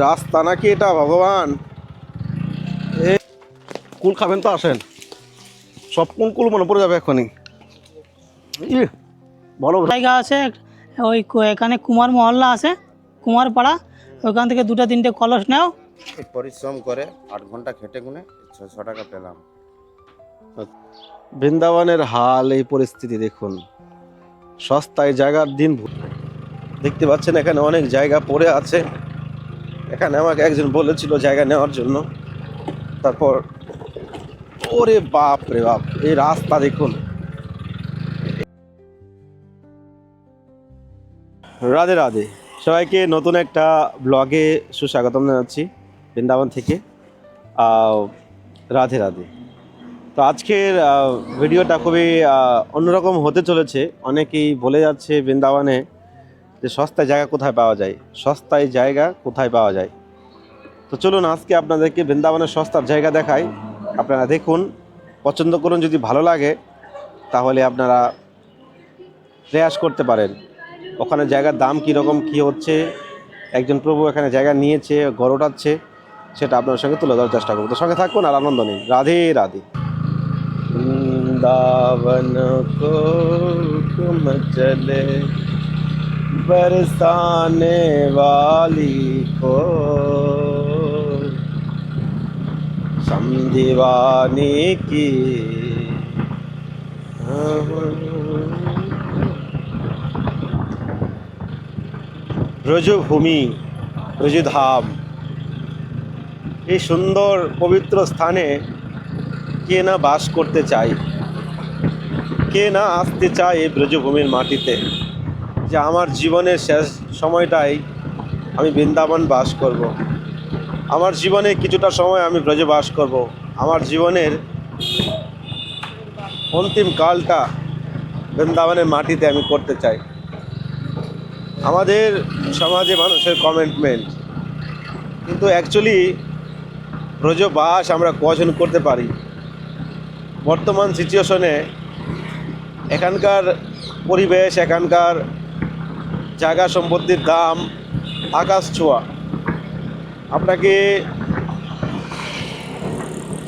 রাস্তা নাকি এটা ভগবান? কুল খাবেন তো আসেন, সব কুল মনে পড়ে যাবে এখনই। বলো জায়গা আছে ওই এখানে কুমার মহল্লা আছে, কুমারপাড়া, ওইখান থেকে 2-3টে কলস নাও। পরিশ্রম করে 8 ঘন্টা খেটে গুনে 600 টাকা পেলাম। বৃন্দাবনের হাল, এই পরিস্থিতি দেখুন। সস্তায় জায়গার দিন দেখতে পাচ্ছেন, এখানে অনেক জায়গা পড়ে আছে। এখানে আমাকে একজন বলেছিল জায়গা নেওয়ার জন্য। তারপর ওরে বাপ রে বাপ, এই রাস্তা দেখুন। রাধে রাধে সবাইকে, নতুন একটা ব্লগে সুস্বাগতম জানাচ্ছি বৃন্দাবন থেকে। রাধে রাধে। তো আজকের ভিডিওটা খুবই অন্যরকম হতে চলেছে। অনেকেই বলে যাচ্ছে বৃন্দাবনে যে সস্তায় জায়গা কোথায় পাওয়া যায়, সস্তায় জায়গা কোথায় পাওয়া যায়। তো চলুন আজকে আপনাদেরকে বৃন্দাবনের সস্তার জায়গা দেখাই। আপনারা দেখুন, পছন্দ করুন, যদি ভালো লাগে তাহলে আপনারা প্রয়াস করতে পারেন। ওখানে জায়গার দাম কীরকম কী হচ্ছে, একজন প্রভু এখানে জায়গা নিয়েছে, ঘর ওঠাচ্ছে, সেটা আপনার সঙ্গে তুলে ধরার চেষ্টা করবো। তো সঙ্গে থাকুন আর আনন্দ নিন। রাধে রাধে। वृंदावन को तुम चले बरसाने वाली को समझिवाने की ব্রজভূমি, ব্রজধাম, এই সুন্দর পবিত্র স্থানে কে না বাস করতে চায়, কে না আসতে চায় এই ব্রজভূমির মাটিতে, যে আমার জীবনের শেষ সময়টাই আমি বৃন্দাবন বাস করব। আমার জীবনে কিছুটা সময় আমি ব্রজে বাস করব। আমার জীবনের অন্তিম কালটা বৃন্দাবনের মাটিতে আমি করতে চাই। আমাদের সমাজে মানুষের কমিটমেন্ট, কিন্তু অ্যাকচুয়ালি ব্রজবাস আমরা কজন করতে পারি? বর্তমান সিচুয়েশনে এখানকার পরিবেশ, এখানকার জায়গা সম্পত্তির দাম আকাশ ছোঁয়া। আপনাকে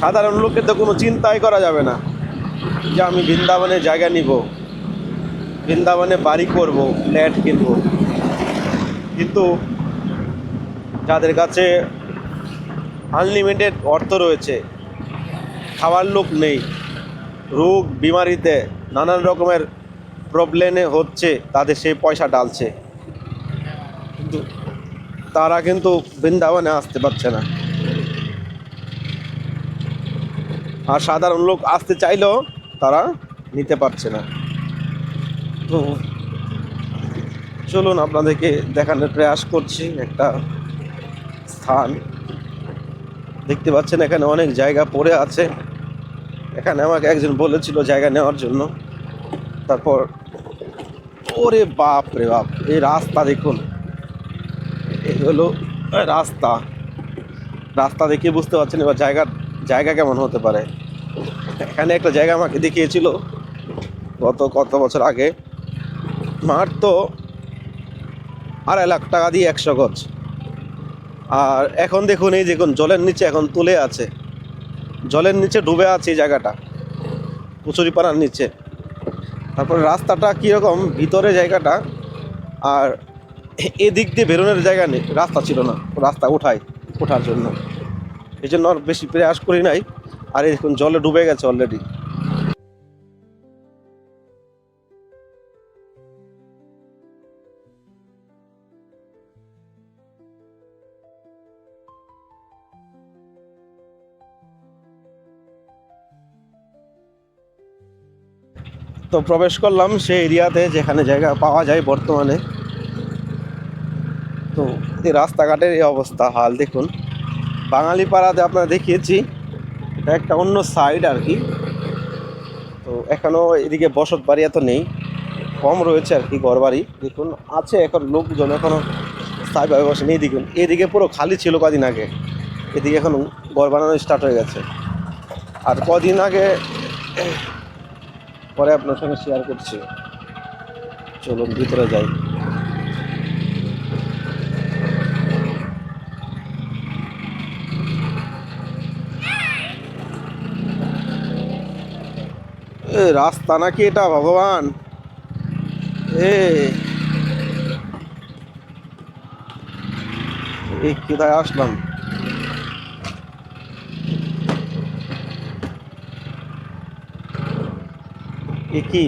সাধারণ লোকের তো কোনো চিন্তাই করা যাবে না যে আমি বৃন্দাবনে জায়গা নিব, বৃন্দাবনে বাড়ি করব, ফ্ল্যাট কিনব। কিন্তু যাদের কাছে আনলিমিটেড অর্থ রয়েছে, খাওয়ার লোক নেই, রোগ বিমারিতে নানান রকমের প্রবলেমে হচ্ছে, তাদের সেই পয়সা ডালছে, কিন্তু তারা কিন্তু বৃন্দাবনে আসতে পারছে না। আর সাধারণ লোক আসতে চাইলেও তারা নিতে পারছে না। তো চলুন আপনাদেরকে দেখানোর প্রয়াস করছি একটা স্থান। দেখতে পাচ্ছেন এখানে অনেক জায়গা পড়ে আছে। এখানে আমাকে একজন বলেছিল জায়গা নেওয়ার জন্য। তারপর ওরে বাপ রে বাপ, এই রাস্তা দেখুন। এই হলো রাস্তা। রাস্তা দেখে বুঝতে পারছেন এবার জায়গা কেমন হতে পারে। এখানে একটা জায়গা আমাকে দেখিয়েছিল কত বছর আগে, মাত্র 2.5 লাখ টাকা দিয়ে 100 গজ। আর এখন দেখুন, এই দেখুন জলের নিচে এখন তুলে আছে, জলের নিচে ডুবে আছে এই জায়গাটা, কচুরিপানার নিচে। তারপরে রাস্তাটা কীরকম ভিতরে জায়গাটা, আর এদিক দিয়ে বেরোনোর জায়গা নেই, রাস্তা ছিল না, রাস্তা ওঠার জন্য। এই জন্য আর বেশি প্রয়াস করি নাই। আর এই দেখুন জলে ডুবে গেছে অলরেডি। তো প্রবেশ করলাম সেই এরিয়াতে যেখানে জায়গা পাওয়া যায় বর্তমানে। তো এই রাস্তাঘাটের এই অবস্থা, হাল দেখুন। বাঙালি পাড়াতে আপনারা দেখিয়েছি, এটা একটা অন্য সাইড আর কি। তো এখনও এদিকে বসত বাড়ি এত নেই, কম রয়েছে আর কি ঘর বাড়ি। দেখুন আছে এখন লোকজন, এখনও স্থায়ীভাবে বসেনি। এদিকে পুরো খালি ছিল কদিন আগে, এদিকে এখন ঘর বানানো স্টার্ট হয়ে গেছে। আর কদিন আগে পরে আপনার সঙ্গে শেয়ার করছি। চলুন ভিতরে যাই। রাস্তা নাকি এটা ভগবান? এই কোথায় আসলাম? এ কি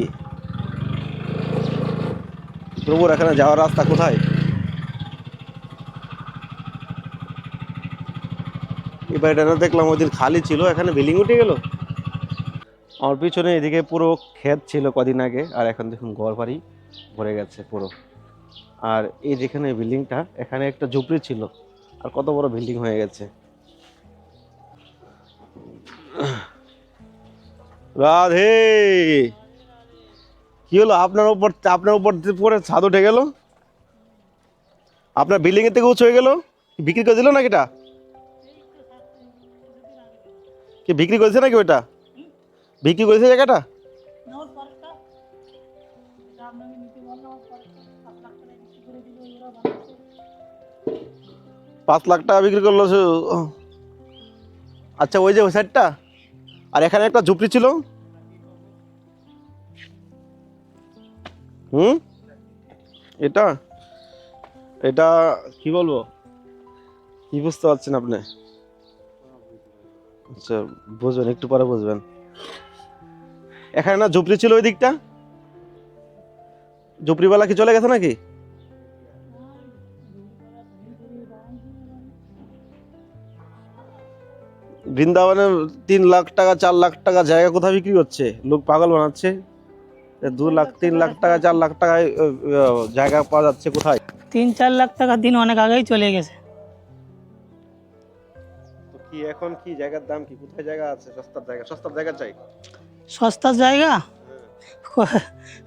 প্রভুর, এখানে যাওয়ার রাস্তা কোথায়? এই বাড়িটা না দেখলাম ওই দিন খালি ছিল, এখানে বিল্ডিং উঠে গেল। আমার পিছনে এদিকে পুরো ক্ষেত ছিল কদিন আগে, আর এখন দেখুন ঘর বাড়ি ভরে গেছে পুরো। আর এই যেখানে বিল্ডিংটা, এখানে একটা ঝুপড়ি ছিল, আর কত বড় বিল্ডিং হয়ে গেছে। রাধে, কি হলো আপনার উপর পরে ছাদ উঠে গেল? আপনার বিল্ডিং এর থেকে উঁচু হয়ে গেল? বিক্রি করে দিল নাকি এটা? কি বিক্রি করেছে নাকি ওইটা? বিক্রি করেছে জায়গাটা? 5 লাখ টাকা বিক্রি করলো আচ্ছা, ওই যে ওই সাইডটা, আর এখানে একটা ঝুপড়ি ছিল। এটা এটা কি বলবো, কি বুঝতে পারছেন আপনি? আচ্ছা, বুঝবেন, একটু পরে বুঝবেন। এখানে না ঝুপড়ি ছিল ওই দিকটা, ঝুপড়িওয়ালা কি চলে গেছে নাকি? বৃন্দাবনে 3 লাখ টাকা 4 লাখ টাকা জায়গা কোথায় বিক্রি করছে, লোক পাগল বানাচ্ছে। 2 লাখ 3 লাখ টাকা 4 লাখ টাকায় জায়গা পাওয়া যাচ্ছে কোথায়? 3-4 লাখ টাকার দিন অনেক আগেই চলে গেছে। তো কি এখন কি জায়গার দাম কি, কোথায় জায়গা আছে সস্তার জায়গা চাই? সস্তার জায়গা?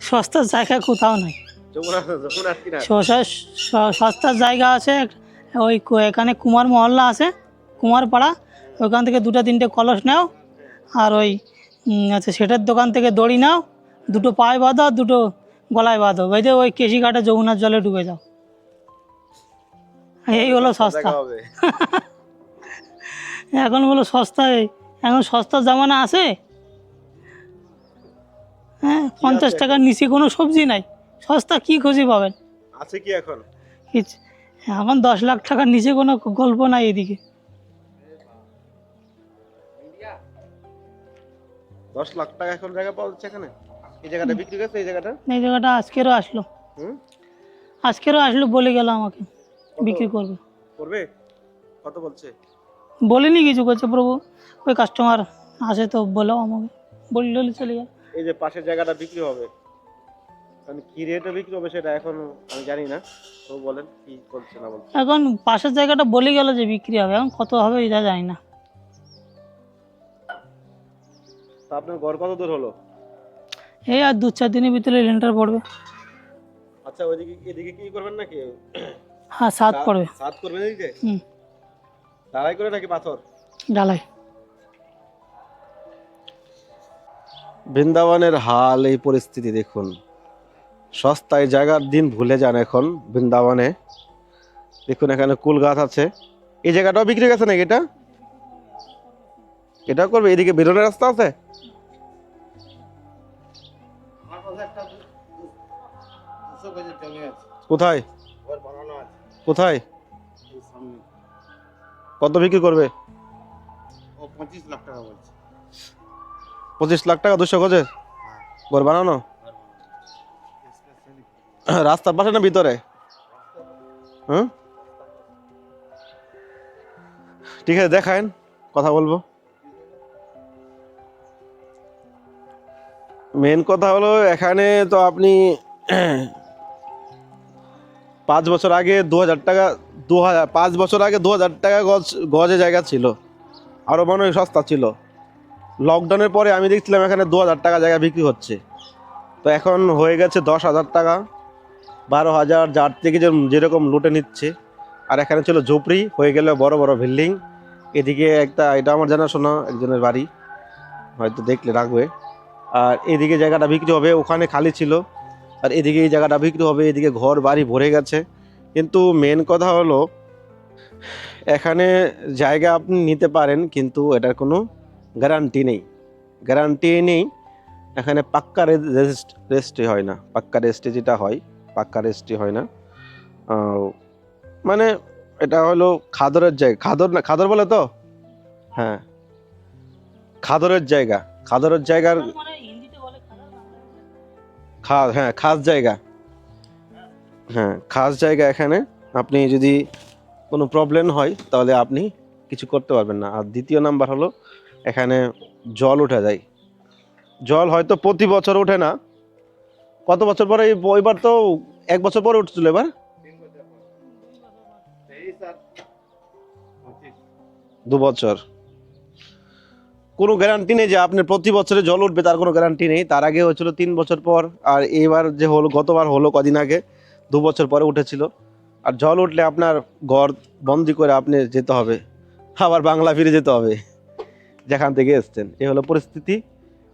সস্তার জায়গা কোথাও নাই। যমুনার কিনার। সস্তার জায়গা আছে ওই এখানে কুমার মহল্লা আছে, কুমারপাড়া, ওইখান থেকে 2-3টে কলস নাও, আর ওই আচ্ছা সেটার দোকান থেকে দড়ি নাও, 2টো পায়ে বাঁধো আর 2টো গলায় বাঁধো, বেঁধে ওই কেশিঘাটে যমুনার জলে ডুবে যাও। এই হলো সস্তা। এখন বলো সস্তায়, এখন সস্তার জামানা আছে? হ্যাঁ, 50 টাকার নিচে কোনো সবজি নাই, সস্তা কি খুঁজে পাবেন? আছে কি এখন? এখন 10 লাখ টাকার নিচে কোনো গল্প নাই এদিকে। 10 লাখ টাকা এখন জায়গা পাওয়া যাচ্ছে এখানে? এই জায়গাটা বিক্রি করছে, এই জায়গাটা আজকেরও আসলো বলে গেল আমাকে বিক্রি করবে। কত বলছে? বলিনি কিছু, করছে প্রভু ওই কাস্টমার আসে তো বলো আমাকে, বললে চলে গেল। এই যে পাশের জায়গাটা বিক্রি হবে, মানে কি রেটে বিক্রি হবে সেটা এখন আমি জানি না, তো বলেন কি বলছে না বলছে। এখন পাশের জায়গাটা বলে গেল যে বিক্রি হবে, এখন কত হবে এটা জানি না। তা আপনার ঘর কত দূর হলো? এই আর 2-4 দিনের ভিতরে লেন্টার পড়বে। আচ্ছা, এদিকে কি করবেন নাকি? হ্যাঁ, ছাদ পড়বে। ছাদ করবেন এদিকে? ঢালাই করে নাকি পাথর? ঢালাই। বৃন্দাবনের হাল, এই পরিস্থিতি দেখুন। সস্তায় জায়গার দিন ভুলে যান এখন বৃন্দাবনে। দেখুন এখানে কুল গাছ আছে, এই জায়গাটাও বিক্রি গেছে নাকি? এটাও করবে? এদিকে বেরোনোর রাস্তা আছে? কোথায় কোথায় কত বিক্রি করবে? 25 লাখ টাকা বলছে। 25 লাখ টাকা 200 গজে ঘর বানানো? রাস্তার পাশে না ভিতরে? ঠিক আছে, দেখায়েন, কথা বলবো। মেন কথা হলো এখানে তো আপনি 5 বছর আগে 2000 টাকা, 5 বছর আগে 2000 টাকা গজে জায়গা ছিল, আরও মনে হয় সস্তা ছিল। লকডাউনের পরে আমি দেখছিলাম এখানে 2000 টাকা জায়গা বিক্রি হচ্ছে, তো এখন হয়ে গেছে 10,000 টাকা, 12,000, যার থেকে যেরকম লুটে নিচ্ছে। আর এখানে ছিল ঝুপড়ি, হয়ে গেল বড় বড় বিল্ডিং। এদিকে এটা আমার জানাশোনা একজনের বাড়ি, হয়তো দেখলে রাখবে। আর এদিকে জায়গাটা বিক্রি হবে, ওখানে খালি ছিল, আর এদিকে এই জায়গাটা বিক্রি হবে, এদিকে ঘর বাড়ি ভরে গেছে। কিন্তু মেন কথা হলো এখানে জায়গা আপনি নিতে পারেন, কিন্তু এটার কোনো গ্যারান্টি নেই। এখানে পাক্কা রেজিস্ট্রি হয় না, পাক্কা রেজিস্ট্রি যেটা হয় পাক্কা রেজিস্ট্রি হয় না। মানে এটা হলো খাদরের জায়গা, খাদর না, খাদর বলে তো, হ্যাঁ খাদরের জায়গা, খাদরের জায়গার মানে হিন্দিতে বলে খারাপ, হ্যাঁ খাস জায়গা, হ্যাঁ খাস জায়গা। এখানে আপনি যদি কোনো প্রবলেম হয় তাহলে আপনি কিছু করতে পারবেন না। আর দ্বিতীয় নাম্বার হলো এখানে জল উঠে যায়, জল হয়তো প্রতি বছর ওঠে না, কত বছর পরে এবার তো 1 বছর পরে উঠছিল, এবার 2 বছর। কোনো গ্যারান্টি নেই যে আপনার প্রতি বছরে জল উঠবে, তার কোনো গ্যারান্টি নেই। তার আগে হয়েছিল 3 বছর পর, আর এবার যে হলো গতবার হলো কদিন আগে 2 বছর পরে উঠেছিল। আর জল উঠলে আপনার ঘর বন্দি করে আপনি যেতে হবে, আবার বাংলা ফিরে যেতে হবে যেখান থেকে এসছেন। এই হলো পরিস্থিতি।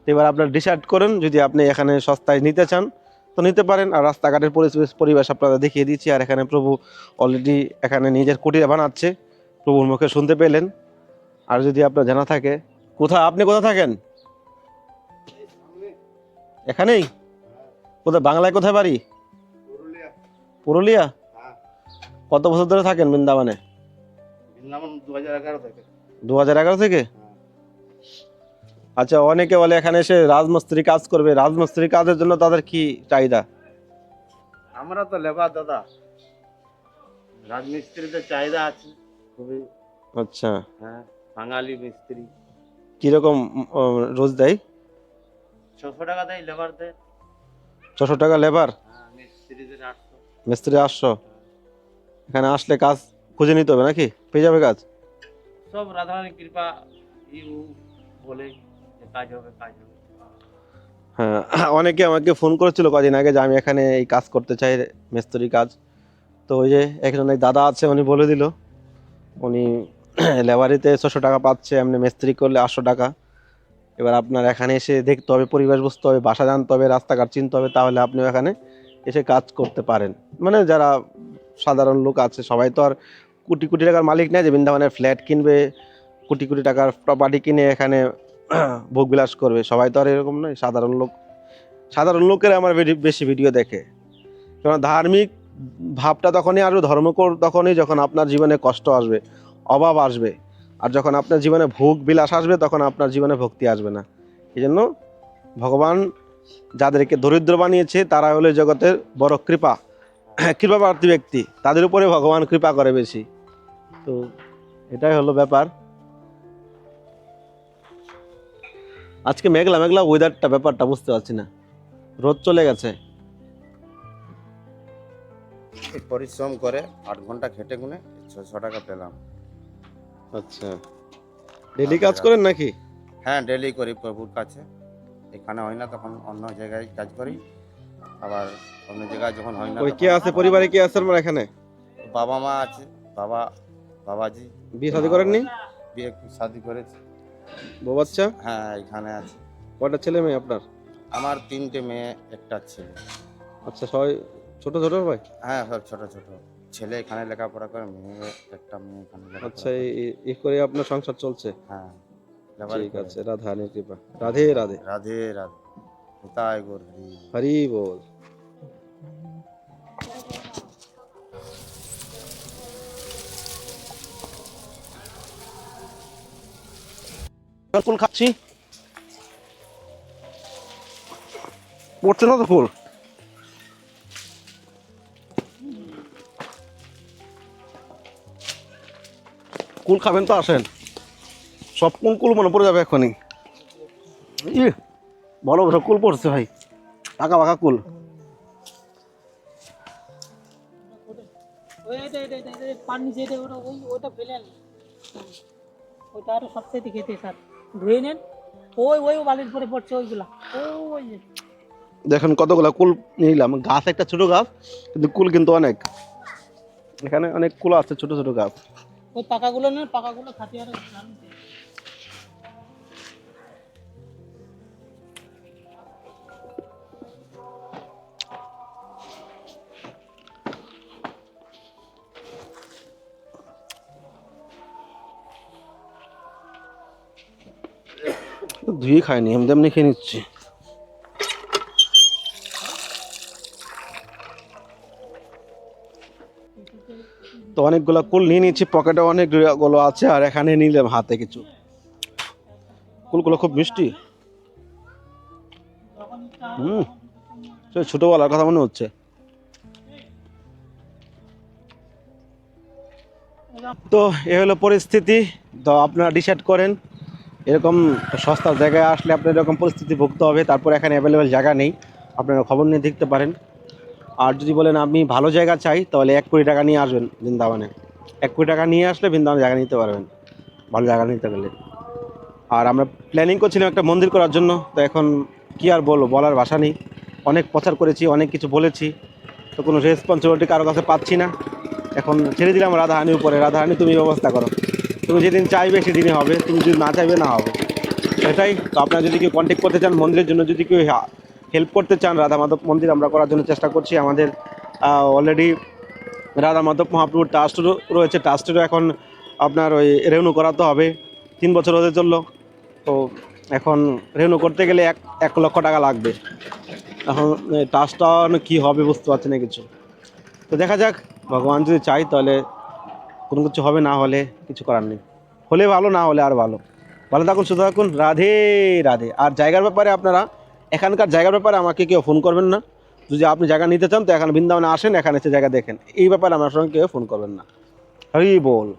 এবার আপনার ডিসাইড করেন, যদি আপনি এখানে সস্তায় নিতে চান তো নিতে পারেন। আর রাস্তাঘাটের পরিবেশ আপনারা দেখিয়ে দিচ্ছি। আর এখানে প্রভু অলরেডি এখানে নিজের কুটির বানাচ্ছে, প্রভুর মুখে শুনতে পেলেন। আর যদি আপনার জানা থাকে, আপনি কোথায় থাকেন? এখানেই? কোথায় বাংলায়, কোথায় বাড়ি? পুরুলিয়া। কত বছর ধরে থাকেন বৃন্দাবনে? 2011 থেকে। আচ্ছা, অনেকে বলে এখানে এসে রাজমিস্ত্রি কাজ করবে, রাজমিস্ত্রি কাজের জন্য তাদের কি চাহিদা? আমরা তো লেবার দাদা, রাজমিস্ত্রিদের চাহিদা আছে খুবই। আচ্ছা, হ্যাঁ, বাঙালি মিস্ত্রি। কিরকম রোজ দেয়? 600 টাকা দেয় লেবার দেয়। 600 টাকা লেবার, হ্যাঁ, মিস্ত্রিদের 800। মিস্ত্রি 800। এখানে আসলে কাজ খুঁজে নিতে হবে নাকি, পেয়ে যাবে কাজ? সব রাধারানীর কৃপা, ইউ বলে যে কাজ হবে, কাজ হবে। হ্যাঁ, অনেকে আমাকে ফোন করেছিল কদিন আগে যে আমি এখানে এই কাজ করতে চাই, মিস্ত্রি কাজ। তো ওই যে একজন এক দাদা আছে, উনি বলে দিল, উনি লেবারিতে 600 টাকা পাচ্ছে, এমনি মিস্ত্রি করলে 800 টাকা। এবার আপনার এখানে এসে দেখতে হবে, পরিবেশ বুঝতে হবে, ভাষা জানতে হবে, রাস্তাঘাট চিনতে হবে, তাহলে আপনি এখানে এসে কাজ করতে পারেন। মানে যারা সাধারণ লোক আছে, সবাই তো আর কোটি কোটি টাকার মালিক নেই যে বৃন্দাবনের ফ্ল্যাট কিনবে, কোটি কোটি টাকার প্রপার্টি কিনে এখানে ভোগবিলাস করবে। সবাই তো আর এরকম নয়, সাধারণ লোক। সাধারণ লোকের আমার বেশি ভিডিও দেখে। কারণ ধার্মিক ভাবটা তখনই আসবে, ধর্মকর তখনই যখন আপনার জীবনে কষ্ট আসবে, অভাব আসবে। আর যখন আপনার জীবনে ভোগ বিলাস আসবে, তখন আপনার জীবনে ভক্তি আসবে না। এই জন্য ভগবান যাদেরকে দরিদ্র বানিয়েছে তারা হলো জগতের বড় কৃপাপ্রার্থী ব্যক্তি, তাদের উপরে ভগবান কৃপা করে বেশি। তো এটাই হলো ব্যাপার। আজকে মেঘলা মেঘলা ওয়েদারটা, ব্যাপারটা বুঝতে পারছি না, রোদ চলে গেছে। পরিশ্রম করে 8 ঘন্টা খেটে গুনে 600 টাকা পেলাম। আচ্ছা, ডেলি কাজ করেন নাকি? হ্যাঁ, ডেলি করি প্রভুর কাছে। এখানে হয় না তখন অন্য জায়গায় কাজ করি, আবার অন্য জায়গায় যখন হয় না ওই তখন কে আছে পরিবারে, কে আছে আমার এখানে? বাবা মা আছে। বাবাজি বিয়ে শাদী করেননি? বিয়ে শাদী করেছে। বউ বাচ্চা? হ্যাঁ, এখানে আছে। কয়টা ছেলে মেয়ে আপনার? আমার 3টে মেয়ে, একটা ছেলে। আচ্ছা, সবাই ছোট ছোট ভাই? হ্যাঁ, সব ছোট ছোট। ছেলে এখানে লেখাপড়া করে, একটা মেয়ে এখানে লেখাপড়া আচ্ছা, করে। এই করে আপনার সংসার চলছে? হ্যাঁ, লেবারি ঠিক করে। আছে, রাধারানীর কৃপা। রাধে রাধে। রাধে রাধে। নিতাই গৌর হরি। হরি বল। ফুল খাচ্ছি, পড়ছে না তো ফুল। কুল খাবেন তো আসেন, সব কোন কুল মনে পড়ে যাবে এখনই। বড় বড় কুল পড়ছে ভাই, পাকা পাকা কুল। পান নিচে ওটা ফেলে আনলেন, ওইটা আরো সবচেয়ে খেতে স্যার, ধুয়ে নেন। ওই বালির পরে পড়ছে ওইগুলা। ওই যে দেখেন কতগুলা কুল নিলাম, গাছ একটা ছোট গাছ, কিন্তু কুল কিন্তু অনেক। এখানে অনেক কুল আছে, ছোট ছোট গাছ। ওই পাকাগুলো নেন, পাকাগুলো খাতে আরো দারুণ খেতে। ধুয়ে খাইনি, এমনি এমনি খেয়ে নিচ্ছি। তো অনেকগুলো কুল নিয়ে নিয়েছি, পকেটে অনেকগুলো আছে, আর এখানে নিলাম হাতে কিছু। কুলগুলো খুব মিষ্টি। সেই ছোটবেলার কথা মনে হচ্ছে। তো এ হলো পরিস্থিতি। তো আপনারা ডিসাইড করেন, এরকম সস্তার জায়গায় আসলে আপনার এরকম পরিস্থিতি ভুগতে হবে। তারপর এখানে অ্যাভেলেবেল জায়গা নেই, আপনারা খবর নিয়ে দেখতে পারেন। আর যদি বলেন আমি ভালো জায়গা চাই, তাহলে 1 কোটি টাকা নিয়ে আসবেন বৃন্দাবনে। 1 কোটি টাকা নিয়ে আসলে বৃন্দাবনে জায়গা নিতে পারবেন, ভালো জায়গা নিতে গেলে। আর আমরা প্ল্যানিং করছিলাম একটা মন্দির করার জন্য। তো এখন কি আর বলবো, বলার ভাষা নেই। অনেক প্রচার করেছি, অনেক কিছু বলেছি, তো কোনো রেসপন্সিবিলিটি কারো কাছে পাচ্ছি না। এখন ছেড়ে দিলাম রাধারানীর উপরে। রাধারানী তুমি ব্যবস্থা করো, তুমি যেদিন চাইবে সেদিনই হবে, তুমি যদি না চাইবে না হবে, সেটাই। তো আপনারা যদি কেউ কন্ট্যাক্ট করতে চান মন্দিরের জন্য, যদি কেউ হেল্প করতে চান, রাধা মাধব মন্দির আমরা করার জন্য চেষ্টা করছি। আমাদের অলরেডি রাধা মাধব মহাপ্রভুর ট্রাস্ট রয়েছে, ট্রাস্টেরও এখন আপনার ওই রেনু করাতে হবে। 3 বছর হতে চললো, তো এখন রেনু করতে গেলে 1 লক্ষ টাকা লাগবে। এখন ট্রাস্টটা কী হবে বুঝতে পারছি না কিছু। তো দেখা যাক, ভগবান যদি চাই তাহলে কোনো কিছু হবে, না হলে কিছু করার নেই। হলে ভালো, না হলে আর ভালো। ভালো থাকুন, সুস্থ থাকুন, রাধে রাধে। আর জায়গার ব্যাপারে আপনারা, এখানকার জায়গার ব্যাপারে আমাকে কেউ ফোন করবেন না। যদি আপনি জায়গা নিতে চান তো এখানে বৃন্দাবনে আসেন, এখানে এসে জায়গা দেখেন। এই ব্যাপারে আমার সঙ্গে কেউ ফোন করবেন না। হরি বল।